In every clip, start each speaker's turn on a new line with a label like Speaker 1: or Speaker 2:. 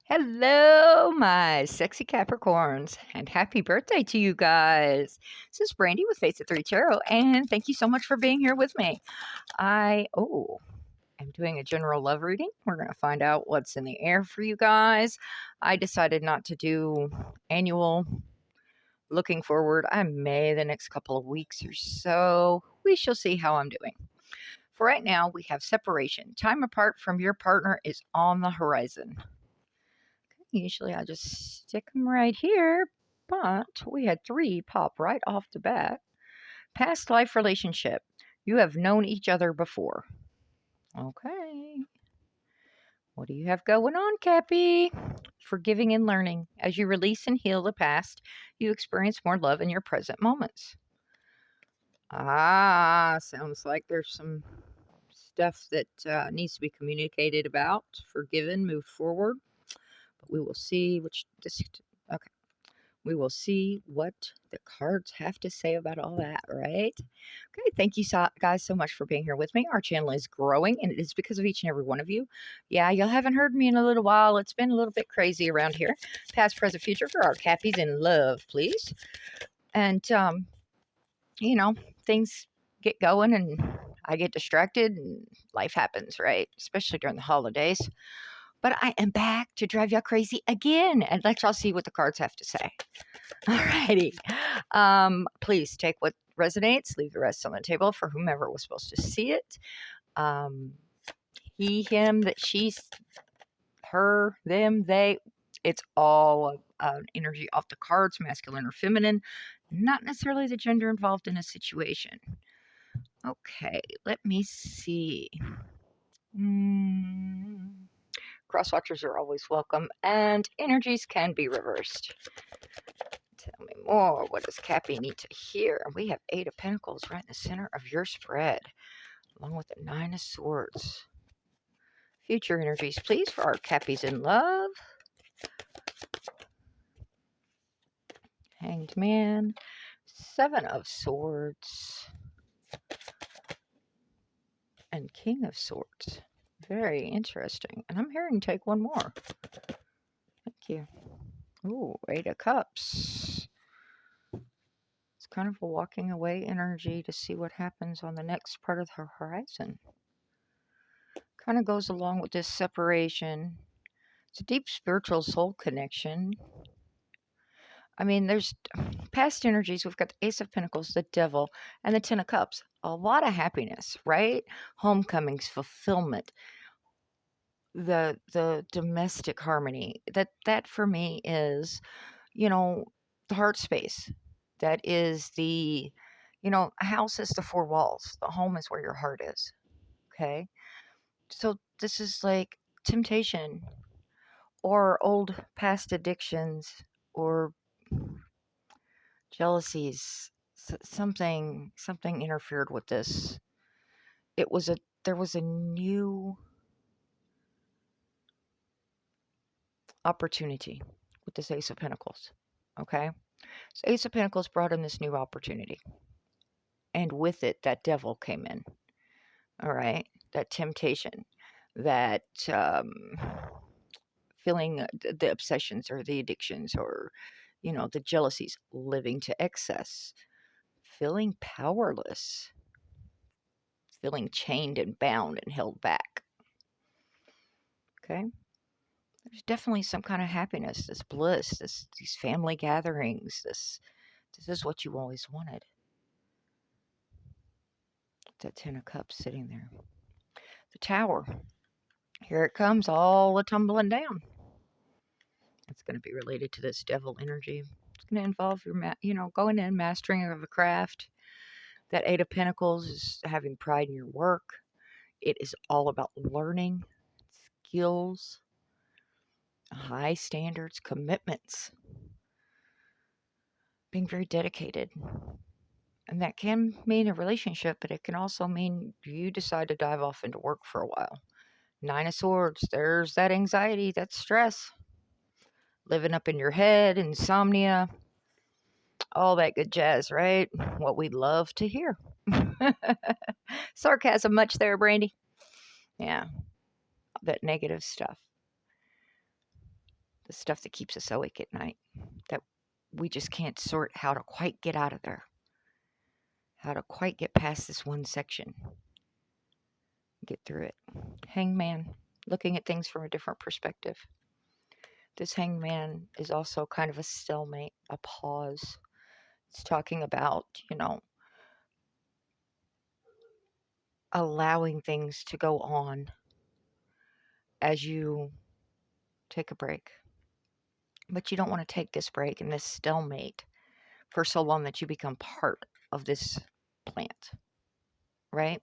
Speaker 1: Hello, my sexy Capricorns, and happy birthday to you guys. This is Brandy with Face of Three Tarot, and thank you so much for being here with me. I'm doing a general love reading. We're going to find out what's in the air for you guys. I decided not to do annual looking forward. I may the next couple of weeks or so. We shall see how I'm doing. For right now, we have separation. Time apart from your partner is on the horizon. Usually I just stick them right here, but we had three pop right off the bat. Past life relationship. You have known each other before. Okay. What do you have going on, Cappy? Forgiving and learning. As you release and heal the past, you experience more love in your present moments. Sounds like there's some stuff that needs to be communicated about, forgiven, move forward. But we will see which. Okay. We will see what the cards have to say about all that, right? Okay, thank you guys so much for being here with me. Our channel is growing, and it is because of each and every one of you. Yeah, you haven't heard me in a little while. It's been a little bit crazy around here. Past, present, future for our Cappies in love, please. And, you know, things get going and I get distracted and life happens, right? Especially during the holidays. But I am back to drive y'all crazy again, and let y'all see what the cards have to say. Alrighty. Please take what resonates, leave the rest on the table for whomever was supposed to see it. He, him, that she's, her, them, they. It's all energy off the cards, masculine or feminine, not necessarily the gender involved in a situation. Okay, let me see. Cross watchers are always welcome, and energies can be reversed. Tell me more. What does Cappy need to hear? We have Eight of Pentacles right in the center of your spread, along with the Nine of Swords. Future energies, please, for our Cappies in love. Hanged Man. Seven of Swords. And King of Swords. Very interesting. And I'm hearing take one more. Thank you. Ooh, Eight of Cups. It's kind of a walking away energy to see what happens on the next part of the horizon. Kind of goes along with this separation. It's a deep spiritual soul connection. I mean, there's past energies. We've got the Ace of Pentacles, the Devil, and the Ten of Cups. A lot of happiness, right? Homecomings, fulfillment, the domestic harmony. That for me is, the heart space. That is a house is the four walls. The home is where your heart is. Okay. So this is like temptation or old past addictions or jealousies. Something interfered with this. There was a new opportunity with this Ace of Pentacles. Okay. So Ace of Pentacles brought in this new opportunity. And with it, that devil came in. All right. That temptation, that feeling the obsessions or the addictions or, the jealousies, living to excess, feeling powerless, feeling chained and bound and held back. Okay. There's definitely some kind of happiness, this bliss, these family gatherings, this is what you always wanted. That Ten of Cups sitting there. The Tower. Here it comes, all a tumbling down. It's going to be related to this devil energy. It's going to involve your, going in, mastering of a craft. That Eight of Pentacles is having pride in your work. It is all about learning, skills, high standards, commitments, being very dedicated. And that can mean a relationship, but it can also mean you decide to dive off into work for a while. Nine of Swords, there's that anxiety, that stress, living up in your head, insomnia, all that good jazz, right? What we love to hear. Sarcasm much there, Brandy? Yeah, that negative stuff. The stuff that keeps us awake at night, that we just can't sort how to quite get out of there, how to quite get past this one section, get through it. Hangman, looking at things from a different perspective. This hangman is also kind of a stalemate, a pause. It's talking about, allowing things to go on as you take a break. But you don't want to take this break and this stalemate for so long that you become part of this plant, right?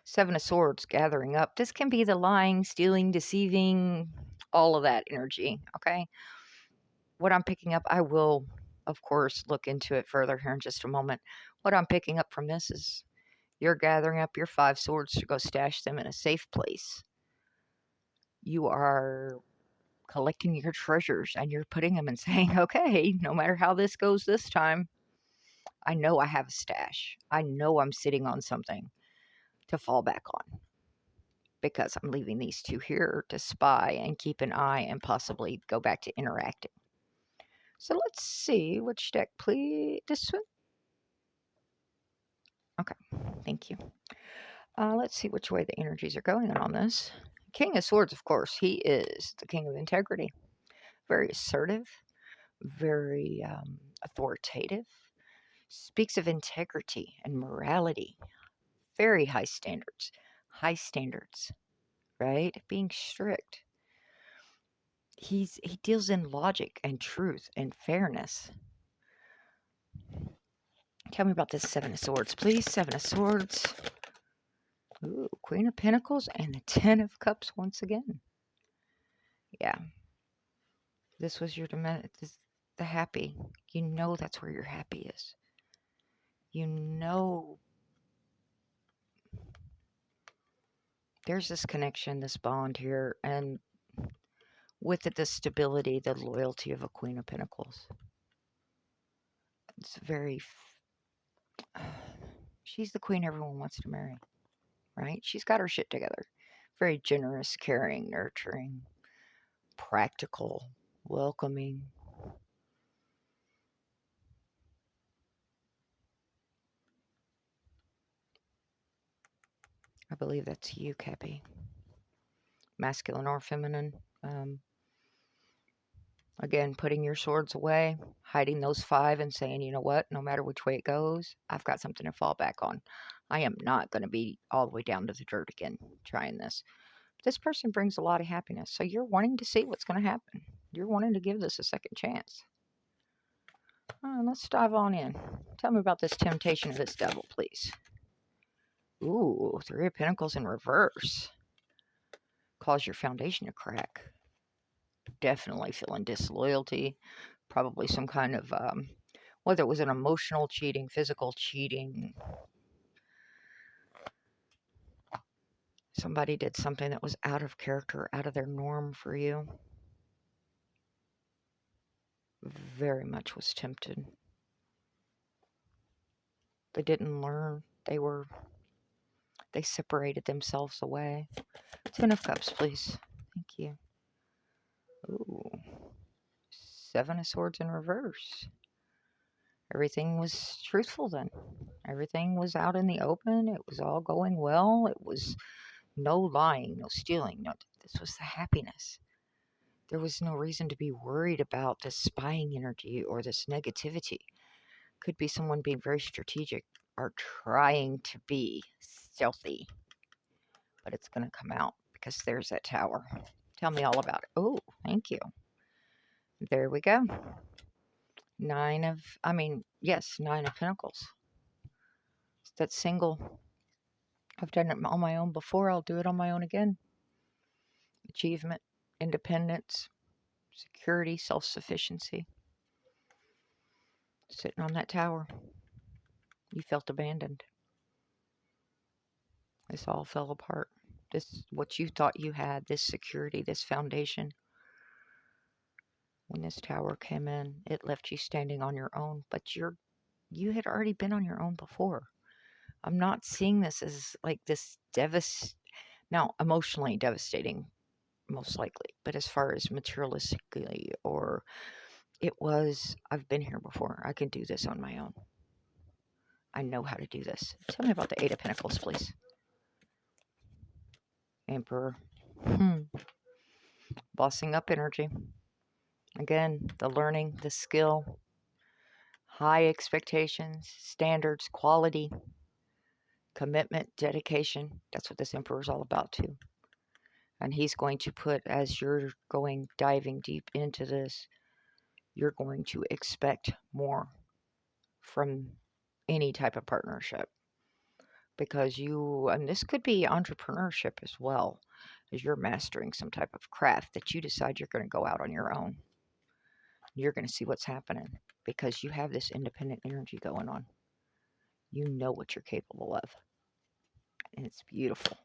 Speaker 1: Seven of Swords gathering up. This can be the lying, stealing, deceiving, all of that energy, okay? What I'm picking up, I will, of course, look into it further here in just a moment. What I'm picking up from this is you're gathering up your 5 swords to go stash them in a safe place. You are collecting your treasures and you're putting them and saying, okay, no matter how this goes this time, I know I have a stash. I know I'm sitting on something to fall back on because I'm leaving these 2 here to spy and keep an eye and possibly go back to interacting. So let's see which deck, please. This one. Okay, thank you. Let's see which way the energies are going on this. King of Swords, of course, he is the king of integrity. Very assertive, very authoritative. Speaks of integrity and morality. Very high standards. High standards, right? Being strict. He deals in logic and truth and fairness. Tell me about this 7 of Swords, please. 7 of Swords. Ooh, Queen of Pentacles and the 10 of Cups once again. Yeah. This was your the happy. You know that's where your happy is. You know there's this connection, this bond here, and with it, the stability, the loyalty of a Queen of Pentacles. It's very. She's the queen everyone wants to marry, right? She's got her shit together. Very generous, caring, nurturing, practical, welcoming. I believe that's you, Cappy. Masculine or feminine. Again, putting your swords away, hiding those 5 and saying, you know what, no matter which way it goes, I've got something to fall back on. I am not going to be all the way down to the dirt again trying this. This person brings a lot of happiness. So you're wanting to see what's going to happen. You're wanting to give this a second chance. Let's dive on in. Tell me about this temptation of this devil, please. Ooh, 3 of Pentacles in reverse. Cause your foundation to crack. Definitely feeling disloyalty. Probably some kind of, whether it was an emotional cheating, physical cheating. Somebody did something that was out of character, out of their norm for you. Very much was tempted. They didn't learn. They separated themselves away. 10 of Cups, please. Thank you. Ooh. 7 of Swords in reverse. Everything was truthful then. Everything was out in the open. It was all going well. It was no lying, no stealing. No, this was the happiness. There was no reason to be worried about this spying energy or this negativity. Could be someone being very strategic or trying to be stealthy. But it's going to come out because there's that tower. Tell me all about it. Oh, thank you. There we go. 9 of Pentacles. It's that single. I've done it on my own before. I'll do it on my own again. Achievement, independence, security, self-sufficiency. Sitting on that tower. You felt abandoned. This all fell apart. This, what you thought you had, this security, this foundation. When this tower came in, it left you standing on your own, but you had already been on your own before. I'm not seeing this as like this now emotionally devastating most likely. But as far as materialistically, or it was, I've been here before. I can do this on my own. I know how to do this. Tell me about the Eight of Pentacles, please. Emperor. Bossing up energy. Again, the learning, the skill, high expectations, standards, quality, commitment, dedication. That's what this Emperor is all about, too. And he's going to put, as you're diving deep into this, you're going to expect more from any type of partnership. Because and this could be entrepreneurship as well, as you're mastering some type of craft that you decide you're going to go out on your own. You're going to see what's happening because you have this independent energy going on. You know what you're capable of. And it's beautiful.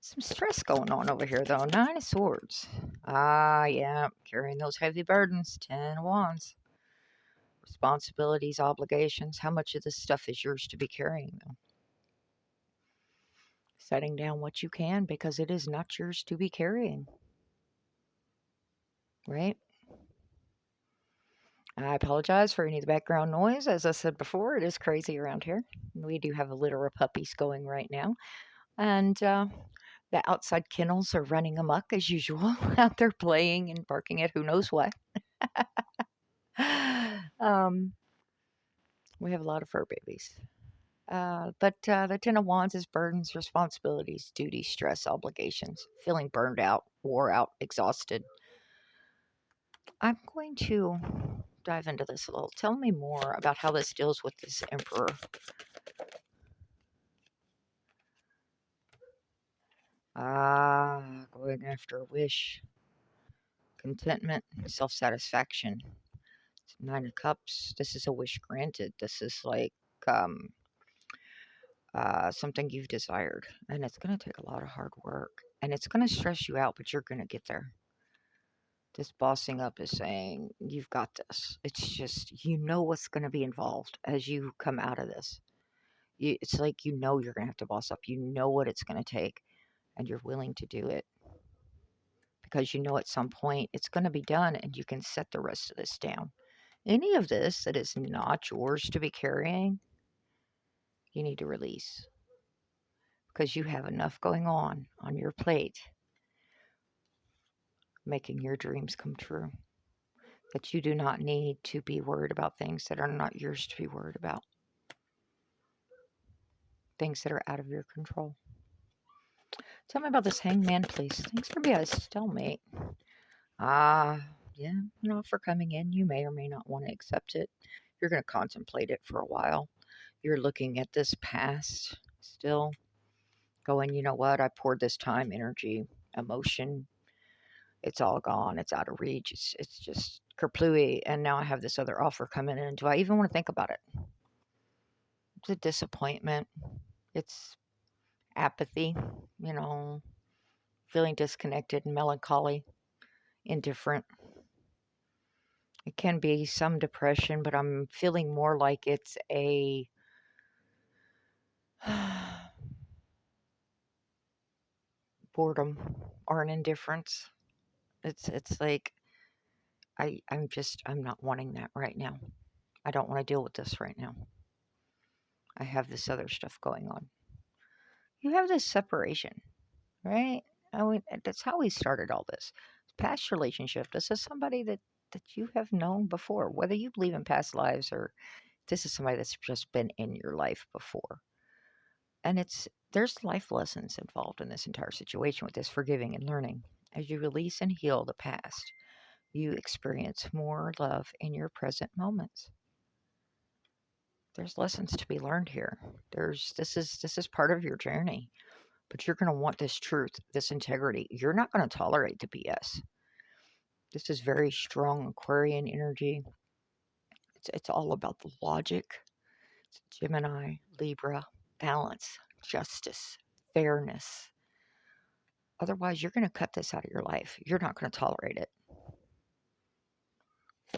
Speaker 1: Some stress going on over here, though. Nine of Swords. Ah, yeah. Carrying those heavy burdens. 10 of Wands. Responsibilities, obligations. How much of this stuff is yours to be carrying, though? Setting down what you can because it is not yours to be carrying. Right? I apologize for any of the background noise. As I said before, it is crazy around here. We do have a litter of puppies going right now. And the outside kennels are running amok as usual, out there playing and barking at who knows what. We have a lot of fur babies. But the Ten of Wands is burdens, responsibilities, duty, stress, obligations, feeling burned out, wore out, exhausted. I'm going to dive into this a little. Tell me more about how this deals with this Emperor. Going after a wish, contentment, self-satisfaction. Nine of Cups. This is a wish granted. This is like um, something you've desired, and it's going to take a lot of hard work, and it's going to stress you out, but you're going to get there. This bossing up is saying you've got this. It's just you know what's going to be involved as you come out of this. It's like you're going to have to boss up. You know what it's going to take, and you're willing to do it because you know at some point it's going to be done, and you can set the rest of this down. Any of this that is not yours to be carrying, you need to release because you have enough going on your plate, making your dreams come true. That you do not need to be worried about things that are not yours to be worried about, things that are out of your control. Tell me about this Hangman, please. Thanks for being a stalemate. Yeah, an offer coming in. You may or may not want to accept it. You're going to contemplate it for a while. You're looking at this past still, going, you know what? I poured this time, energy, emotion. It's all gone. It's out of reach. It's just kerplooey. And now I have this other offer coming in. Do I even want to think about it? It's a disappointment. It's apathy, you know, feeling disconnected and melancholy, indifferent. It can be some depression, but I'm feeling more like it's a boredom or an indifference. It's like I'm not wanting that right now. I don't want to deal with this right now. I have this other stuff going on. You have this separation, right? I mean, that's how we started all this. Past relationship. This is somebody that you have known before, whether you believe in past lives or this is somebody that's just been in your life before. And there's life lessons involved in this entire situation with this forgiving and learning. As you release and heal the past, you experience more love in your present moments. There's lessons to be learned here. This is part of your journey, but you're going to want this truth, this integrity. You're not going to tolerate the BS. This is very strong Aquarian energy. It's all about the logic. It's Gemini, Libra, balance, justice, fairness. Otherwise, you're going to cut this out of your life. You're not going to tolerate it.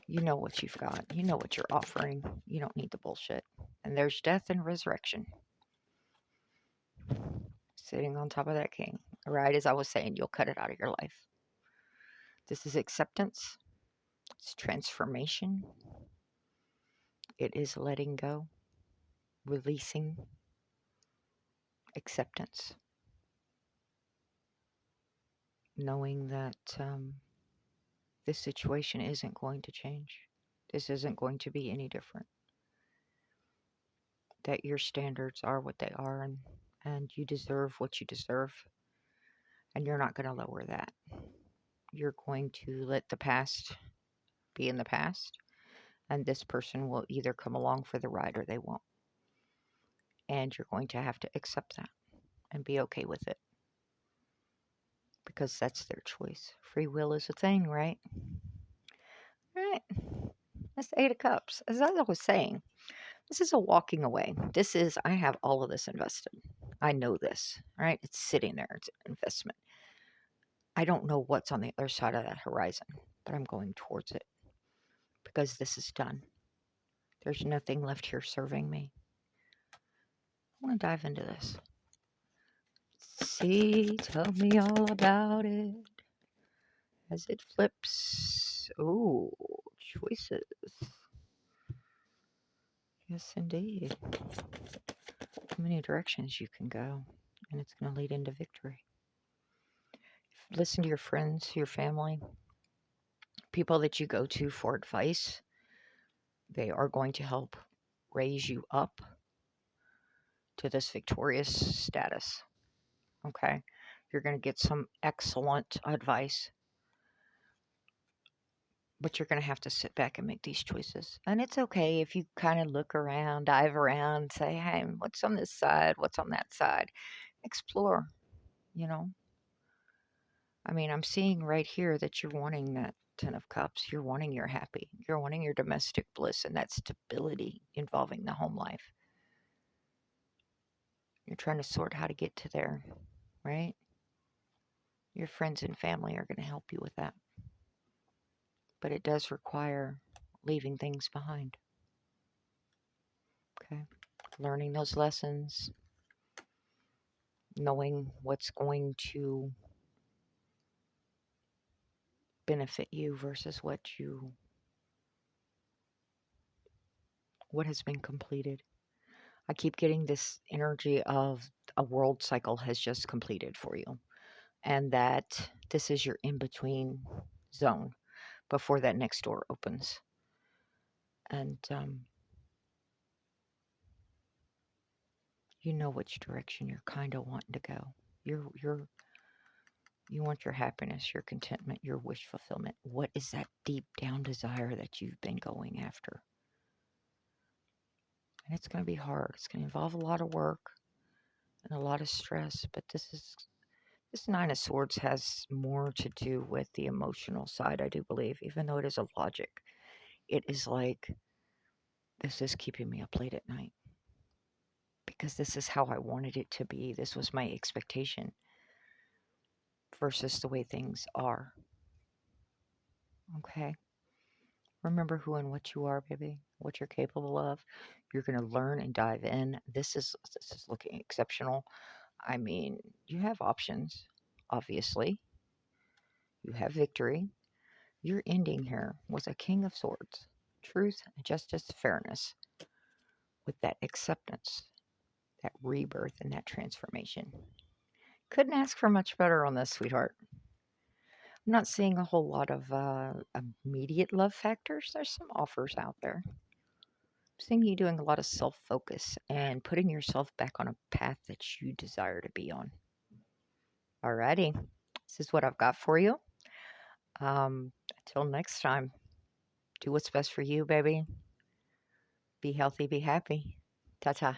Speaker 1: You know what you've got. You know what you're offering. You don't need the bullshit. And there's death and resurrection. Sitting on top of that king. Right as I was saying, you'll cut it out of your life. This is acceptance. It's transformation. It is letting go, releasing, acceptance, knowing that this situation isn't going to change. This isn't going to be any different. That your standards are what they are, and you deserve what you deserve, and you're not going to lower that. You're going to let the past be in the past, and this person will either come along for the ride or they won't. And you're going to have to accept that and be okay with it because that's their choice. Free will is a thing, right? Right. That's the Eight of Cups. As I was saying, this is a walking away. This is, I have all of this invested. I know this, right? It's sitting there. It's an investment. I don't know what's on the other side of that horizon, but I'm going towards it because this is done. There's nothing left here serving me. I want to dive into this. See, tell me all about it as it flips. Oh, choices. Yes, indeed. Many directions you can go, and it's going to lead into victory. Listen to your friends, your family, people that you go to for advice. They are going to help raise you up to this victorious status. Okay? You're going to get some excellent advice, but you're going to have to sit back and make these choices. And it's okay if you kind of look around, dive around, say, hey, what's on this side? What's on that side? Explore, you know? I mean, I'm seeing right here that you're wanting that Ten of Cups. You're wanting your happy. You're wanting your domestic bliss and that stability involving the home life. You're trying to sort how to get to there, right? Your friends and family are going to help you with that. But it does require leaving things behind. Okay. Learning those lessons, knowing what's going to benefit you versus what has been completed. I keep getting this energy of a world cycle has just completed for you, and that this is your in between zone before that next door opens. And you know which direction you're kind of wanting to go. You want your happiness, your contentment, your wish fulfillment. What is that deep down desire that you've been going after? And it's going to be hard. It's going to involve a lot of work and a lot of stress, but this Nine of Swords has more to do with the emotional side, I do believe, even though it is a logic. It is like, this is keeping me up late at night because this is how I wanted it to be. This was my expectation versus the way things are. Okay. Remember who and what you are, baby, what you're capable of. You're going to learn and dive in. This is looking exceptional. I mean, you have options, obviously. You have victory. Your ending here was a King of Swords. Truth, justice, fairness. With that acceptance, that rebirth, and that transformation. Couldn't ask for much better on this, sweetheart. I'm not seeing a whole lot of immediate love factors. There's some offers out there. I'm seeing you doing a lot of self-focus and putting yourself back on a path that you desire to be on. Alrighty. This is what I've got for you. Until next time, do what's best for you, baby. Be healthy, be happy. Ta-ta.